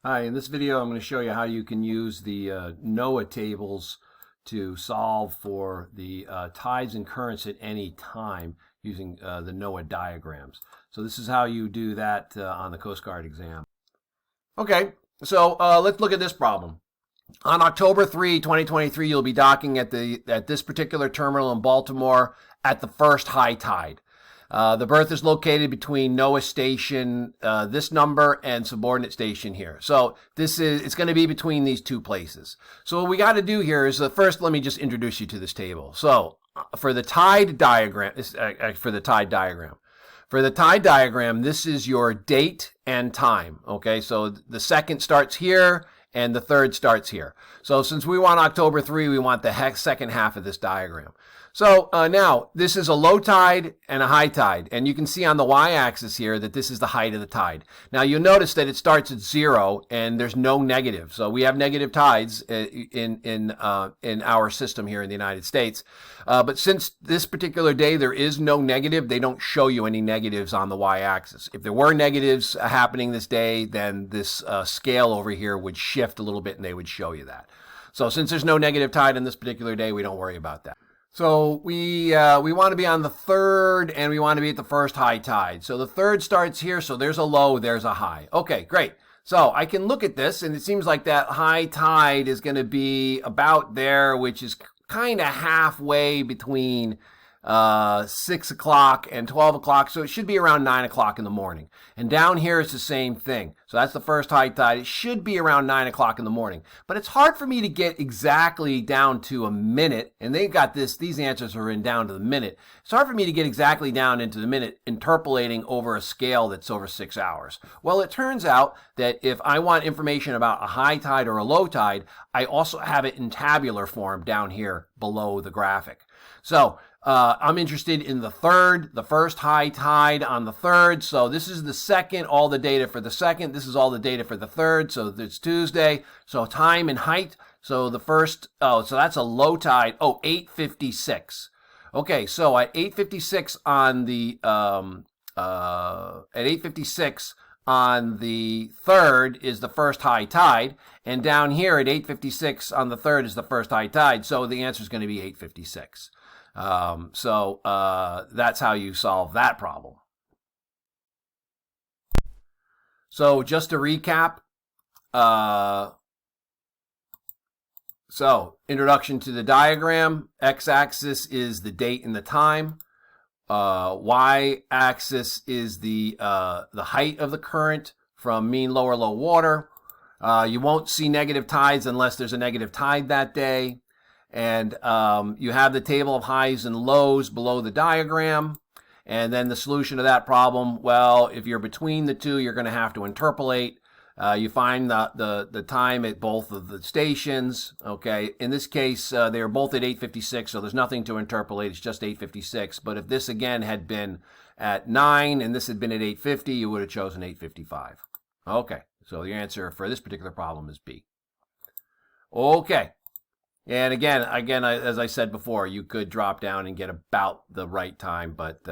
Hi, in this video I'm going to show you how you can use the NOAA tables to solve for the tides and currents at any time using the NOAA diagrams. So this is how you do that on the Coast Guard exam. Okay, so let's look at this problem. On October 3, 2023, you'll be docking at this particular terminal in Baltimore at the first high tide. The berth is located between NOAA station, this number, and subordinate station here. So it's going to be between these two places. So what we got to do here is first, let me just introduce you to this table. So for the tide diagram, for the tide diagram, this is your date and time. Okay, so the second starts here and the third starts here. So since we want October 3, we want the second half of this diagram. So now this is a low tide and a high tide, and you can see on the y-axis here that this is the height of the tide. Now you'll notice that it starts at 0 and there's no negative. So we have negative tides in our system here in the United States. But since this particular day there is no negative, they don't show you any negatives on the y-axis. If there were negatives happening this day, then this scale over here would shift a little bit and they would show you that. So since there's no negative tide on this particular day, we don't worry about that. So we want to be on the third, and we want to be at the first high tide. So the third starts here, so there's a low, there's a high. Okay, great. So I can look at this, and it seems like that high tide is going to be about there, which is kind of halfway between 6 o'clock and 12 o'clock. So it should be around 9 o'clock in the morning. And down here it's the same thing. So that's the first high tide. It should be around 9 o'clock in the morning. But it's hard for me to get exactly down to a minute. And they've got these answers are in down to the minute. It's hard for me to get exactly down into the minute, interpolating over a scale that's over 6 hours. Well, it turns out that if I want information about a high tide or a low tide, I also have it in tabular form down here below the graphic. So I'm interested in the first high tide on the third. So this is the second, all the data for the second. This is all the data for the third. So it's Tuesday. So time and height. So the first, so that's a low tide. 8:56. Okay, so at 8:56 on the, at 8:56 on the third is the first high tide. And down here at 8:56 on the third is the first high tide. So the answer is going to be 8:56. That's how you solve that problem. So just to recap, so introduction to the diagram, x-axis is the date and the time, y-axis is the height of the current from mean low or low water. You won't see negative tides unless there's a negative tide that day. And you have the table of highs and lows below the diagram. And then the solution to that problem, well, if you're between the two, you're going to have to interpolate. You find the time at both of the stations. Okay, in this case, they are both at 8:56, so there's nothing to interpolate. It's just 8:56. But if this again had been at 9 and this had been at 8:50, you would have chosen 8:55. Okay, so the answer for this particular problem is B. Okay. And again, as I said before, you could drop down and get about the right time, but